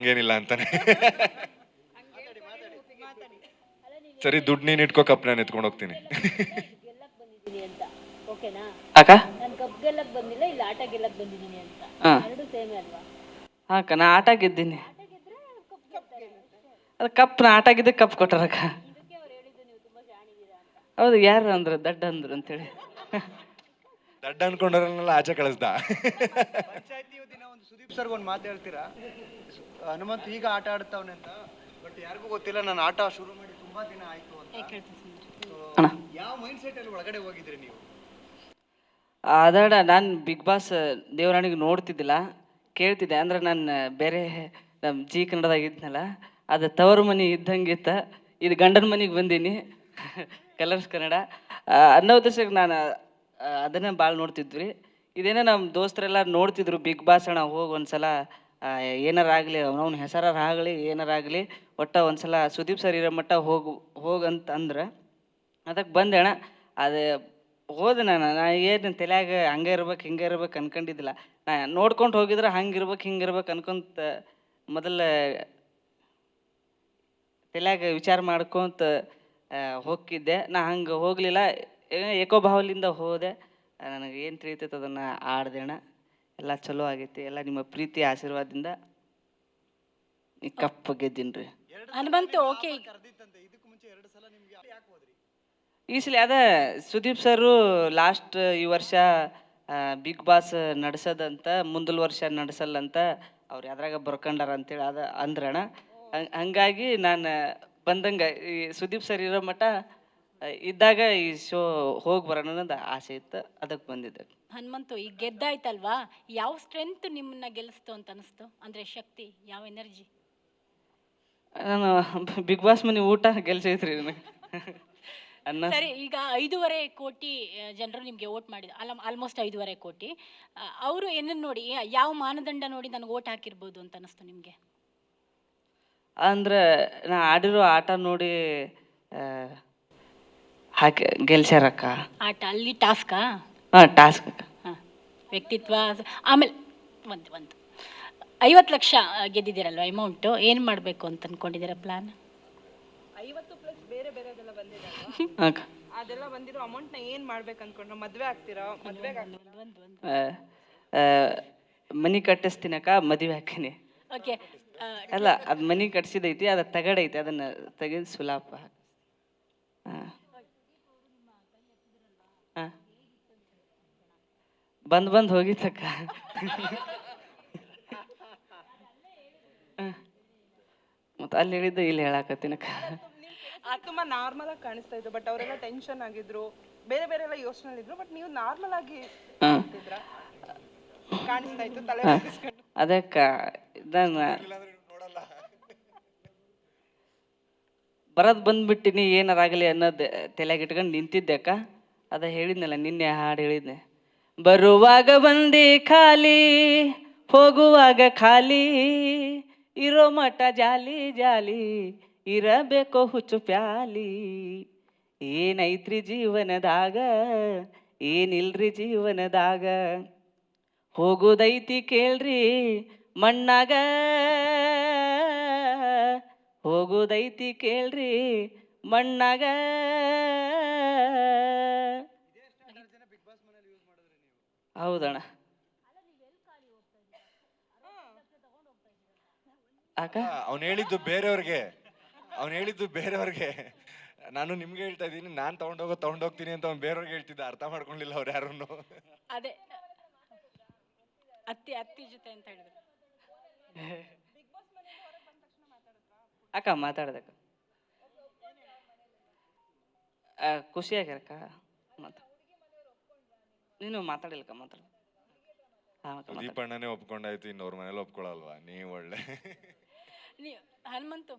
ಏನಿಲ್ಲ ಅಂತಾನೆ. ಸರಿ, ದುಡ್ಡು ನೀನ್ ಇಟ್ಕೋ, ಕಪ್ ನಾನು ಎತ್ಕೊಂಡು ಹೋಗ್ತೀನಿ. ಗೆಲ್ಲಕ್ ಬಂದಿದ್ದೀನಿ ಅಂತ, ಓಕೆನಾ? ಅಕ್ಕ ನಾನು ಕಪ್ ಗೆಲ್ಲಕ್ ಬಂದಿಲ್ಲ, ಇಲ್ಲ ಆಟ ಗೆಲ್ಲಕ್ ಬಂದಿದ್ದೀನಿ ಅಂತ. ಹಾ ಎರಡು ಸೇಮೇ ಅಲ್ವಾ? ಅಕ್ಕ ನಾ ಆಟ ಗೆದ್ದೀನಿ. ಆಟ ಗೆದ್ರೆ ಕಪ್ ಗೆಲ್ತಾರೆ ಅಷ್ಟೇ. ಅದು ಕಪ್ ನಾ ಆಟ ಗೆದ್ದೆ ಕಪ್ ಕೊಟ್ಟಾರಕ್ಕ. ಇದಕ್ಕೆ ಅವ್ರು ಹೇಳಿದ್ದು ನೀವು ತುಂಬಾ ಶಾಣಿದ್ದೀರಾ ಅಂತ. ಹೌದು, ಯಾರು ಅಂದ್ರು ದಡ್ಡ ಅಂದ್ರು ಅಂತೇಳಿ. ದಡ್ಡ ಅನ್ಕೊಂಡ್ರನ್ನೆಲ್ಲ ಆಚೆ ಕಳಿಸ್ದ. ಪಂಚಾಯತಿ ದಿನ ಒಂದು ಸುದೀಪ್ ಸರ್ ಒಂದು ಮಾತು ಹೇಳ್ತೀರಾ? ಹನುಮಂತ್ ಈಗ ಆಟ ಆಡ್ತಾವನೆ ಅಂತ, ಬಟ್ ಯಾರಿಗೂ ಗೊತ್ತಿಲ್ಲ ನಾನು ಆಟ ಶುರು ಮಾಡಿ ತುಂಬಾ ದಿನ ಆಯ್ತು ಅಂತ. ಅಣ್ಣ ಯಾವ ಮೈಂಡ್ ಸೆಟ್ ಅಲ್ಲಿ ಒಳಗಡೆ ಹೋಗಿದ್ರಿ ನೀವು? ಅದಡ ನಾನು ಬಿಗ್ ಬಾಸ್ ದೇವರಾಣಿಗೆ ನೋಡ್ತಿದ್ದಿಲ್ಲ, ಕೇಳ್ತಿದ್ದೆ. ಅಂದ್ರೆ ನಾನು ಬೇರೆ ನಮ್ಮ ಜಿ ಕನ್ನಡದಾಗ ಇದ್ನಲ್ಲ, ಅದು ತವರು ಮನೆ ಇದ್ದಂಗಿತ್ತ. ಇದು ಗಂಡನ ಮನೆಗೆ ಬಂದೀನಿ. ಕಲರ್ಸ್ ಕನ್ನಡ ಅನ್ನೋ ಉದ್ದೇಶಕ್ಕೆ ನಾನು ಅದನ್ನೇ ಭಾಳ ನೋಡ್ತಿದ್ವಿ. ಇದೇನೋ ನಮ್ಮ ದೋಸ್ತರೆಲ್ಲ ನೋಡ್ತಿದ್ರು ಬಿಗ್ ಬಾಸ್. ಅಣ್ಣ ಹೋಗಿ ಒಂದ್ಸಲ ಏನಾರಾಗಲಿ, ಅವನವ್ನ ಹೆಸರಾಗಲಿ ಏನಾರಾಗಲಿ, ಒಟ್ಟ ಒಂದ್ಸಲ ಸುದೀಪ್ ಸರ್ ಇರೋ ಮಟ್ಟ ಹೋಗಂತ ಅಂದ್ರೆ ಅದಕ್ಕೆ ಬಂದೆ ಅಣ್ಣ. ಅದು ಹೋದೆ ನಾ ಏನು ತಲೆಯಾಗ ಹಂಗೆ ಇರ್ಬೇಕು ಹಿಂಗೆ ಇರ್ಬೇಕು ಅನ್ಕೊಂಡಿದ್ದಿಲ್ಲ. ನಾ ನೋಡ್ಕೊಂಡು ಹೋಗಿದ್ರೆ ಹಂಗಿರ್ಬೇಕು ಹಿಂಗಿರ್ಬೇಕು ಅನ್ಕೊಂತ ಮೊದಲ ತಲೆಯಾಗ ವಿಚಾರ ಮಾಡ್ಕೊಂತ ಹೋಗಿದ್ದೆ. ನಾ ಹಂಗೆ ಹೋಗಲಿಲ್ಲ, ಏಕೋಭಾವಲಿಂದ ಹೋದೆ. ನನಗೆ ಏನು ತಿಳಿತೈತೆ ಅದನ್ನು ಆಡ್ದೆ ಅಣ್ಣ. ಎಲ್ಲ ಚಲೋ ಆಗೈತಿ, ಎಲ್ಲ ನಿಮ್ಮ ಪ್ರೀತಿ ಆಶೀರ್ವಾದದಿಂದ ಈ ಕಪ್ ಗೆದ್ದೀನಿ ರೀ. ಹನುಮಂತು ಓಕೆ. ಕರೆದಿತ್ತಂತೆ ಇದಕ್ಕೂ ಮುಂಚೆ 2 ಸಲ, ನಿಮ್ಗೆ ಯಾಕೆ ಹೋದ್ರಿ? ಈ ಸಲ ಅದೇ ಸುದೀಪ್ ಸರು ಲಾಸ್ಟ್ ಈ ವರ್ಷ ಬಿಗ್ ಬಾಸ್ ನಡೆಸೋದಂತ, ಮುಂದಲ ವರ್ಷ ನಡೆಸಲ್ಲಂತ ಅವ್ರು ಯಾವ್ದ್ರಾಗ ಬರ್ಕೊಂಡಾರ ಅಂತೇಳಿ ಅದು ಅಂದ್ರಣ. ಹಂಗಾಗಿ ನಾನು ಬಂದಂಗೆ ಈ ಸುದೀಪ್ ಸರ್ ಇರೋ ಮಟ್ಟ ಇದ್ದಾಗ ಈ ಶೋ ಹೋಗಿ ಬರೋಣ ಅನ್ನೋದು ಆಸೆ ಇತ್ತು, ಅದಕ್ಕೆ ಬಂದಿದ್ದೆ. ಹನುಮಂತು ಈಗ ಗೆದ್ದಾಯ್ತಲ್ವಾ, ಯಾವ ಸ್ಟ್ರೆಂತ್ ನಿಮ್ಮನ್ನ ಗೆಲ್ಲಿಸ್ತು ಅಂತ ಅನಿಸ್ತು? ಅಂದ್ರೆ ಶಕ್ತಿ, ಯಾವ ಎನರ್ಜಿ? ನಾನು ಬಿಗ್ ಬಾಸ್ ಮನೆ ಊಟ ಗೆಲ್ಸೈತ್ರಿ ನನಗೆ. ಅನ್ನ ಸರಿ, ಈಗ 5.5 ಕೋಟಿ ಜನರು ನಿಮಗೆ ವೋಟ್ ಮಾಡಿದ, ಆಲ್ಮೋಸ್ಟ್ 5.5 ಕೋಟಿ. ಅವರು ಏನನ್ನು ನೋಡಿ, ಯಾವ ಮಾನದಂಡ ನೋಡಿ ನನಗೆ ವೋಟ್ ಹಾಕಿರ್ಬೋದು ಅಂತ ಅನಿಸ್ತು ನಿಮಗೆ? ಅಂದ್ರೆ ನಾ ಆಡಿರೋ ಆಟ ನೋಡಿ ಹಾಕಿ ಗೆಲ್ಸ್ಯಾರಕ್ಕ. ಆಟ ಅಲ್ಲಿ ಟಾಸ್ಕಾ? ಹಾಂ, ಟಾಸ್ಕ್ ಅಕ್ಕ. ಹಾಂ, ವ್ಯಕ್ತಿತ್ವ. ಆಮೇಲೆ ಒಂದು 50 ಲಕ್ಷ ಗೆದ್ದಿದ್ದೀರಲ್ವ ಅಮೌಂಟು, ಏನು ಮಾಡಬೇಕು ಅಂತ ಅಂದ್ಕೊಂಡಿದ್ದೀರಾ ಪ್ಲ್ಯಾನ್? 50 ಪ್ಲಸ್ ಬೇರೆ ಬೇರೆದೆಲ್ಲ ಬಂದಿದಲ್ವಾ, ಅಕ್ಕ ಅದೆಲ್ಲ ಬಂದಿರೋ ಅಮೌಂಟ್ನ ಏನು ಮಾಡ್ಬೇಕು ಅನ್ಕೊಂಡ್ರೆ? ಮದುವೆ ಆಗ್ತೀರಾ? ಮದುವೆಗೆ ಮನೆ ಕಟ್ಟಿಸ್ತೀನಕ್ಕ, ಮದುವೆ ಹಾಕಿನಿ. ಓಕೆ. ಅಲ್ಲ, ಅದು ಮನೆ ಕಟ್ಸಿದೈತಿ, ಅದು ತಗಡೈತಿ, ಅದನ್ನು ತೆಗೆದು ಸುಲಾಪ. ಹಾಂ ಹಾಂ, ಬಂದು ಹೋಗಿತ್ತಕ್ಕ. ಮತ್ತು ಅಲ್ಲಿ ಹೇಳಿದ್ದು ಇಲ್ಲಿ ಹೇಳಾಕತ್ತೀನಕ್ಕ. ತುಂಬಾ ನಾರ್ಮಲ್ ಆಗಿ ಕಾಣಿಸ್ತಾ ಇದ್ರು, ಬಟ್ ಅವರೆಲ್ಲ ಟೆನ್ಷನ್ ಆಗಿದ್ರು, ಬೇರೆ ಬೇರೆ ಎಲ್ಲ ಯೋಚನೆ ಇದ್ರು, ಬಟ್ ನೀವು ನಾರ್ಮಲ್ ಆಗಿ ಇದ್ರ ಕಾಣಿಸ್ತಾ ಇತ್ತು, ತಲೆ ಬಗ್ಗಿಸ್ಕೊಂಡು. ಅದಕ್ಕ ಇದನ್ನ ಬರೋದು ಬಂದ್ಬಿಟ್ಟಿನಿ, ಏನಾರಾಗಲಿ ಅನ್ನೋದು ತಲೆಯಾಗ ಇಟ್ಕೊಂಡು ನಿಂತಿದ್ದೆ ಅಕ್ಕ. ಅದ ಹೇಳಿದ್ನಲ್ಲ ನಿನ್ನೆ ಹಾಡು ಹೇಳಿದ್ನೆ. ಬರುವಾಗ ಬಂದಿ ಖಾಲಿ, ಹೋಗುವಾಗ ಖಾಲಿ, ಇರೋ ಮಠ ಜಾಲಿ ಜಾಲಿ, ಇರಬೇಕೋ ಹುಚ್ಚು ಪ್ಯಾಲಿ. ಏನೈತ್ರಿ ಜೀವನದಾಗ, ಏನಿಲ್ರಿ ಜೀವನದಾಗ, ಹೋಗುದೈತಿ ಕೇಳ್ರಿ ಮಣ್ಣಾಗ, ಹೋಗುದೈತಿ ಕೇಳ್ರಿ ಮಣ್ಣಾಗ. ಹೌದಣ್ಣ ಅಕ್ಕ. ಅವ್ನು ಹೇಳಿದ್ದು ಬೇರೆಯವ್ರಿಗೆ. ನಾನು ನಿಮ್ಗೆ ಹೇಳ್ತಾ ಇದ್ದೀನಿ, ನಾನು ತಗೊಂಡೋಗ್ತೀನಿ ಅಂತ ಅವ್ನು ಬೇರೆಯವ್ರಿಗೆ ಹೇಳ್ತಿದ್ದ. ಅರ್ಥ ಮಾಡ್ಕೊಂಡಿಲ್ಲ ಅವ್ರು ಯಾರನ್ನು. ಅದೇ ಅತ್ತಿ ಜೊತೆ ಅಂತ ಹೇಳಿದ್ರು. ಅಕ್ಕ ಮಾತಾಡ್ದಕ್ಕ, ಖುಷಿ ಆಗ್ಯಾರಕ್ಕ. ನೀನು ಮಾತಾಡಿಲ್ಲಕ್ಕ, ಮಾತಾಡ. ಸುದೀಪ್ ಅಣ್ಣನೇ ಒಪ್ಕೊಂಡಾಯ್ತು, ಇನ್ನೊವ್ರ ಮನೇಲಿ ಒಪ್ಕೊಳಲ್ವಾ? ನೀವು ಒಳ್ಳೆ ಹನುಮಂತು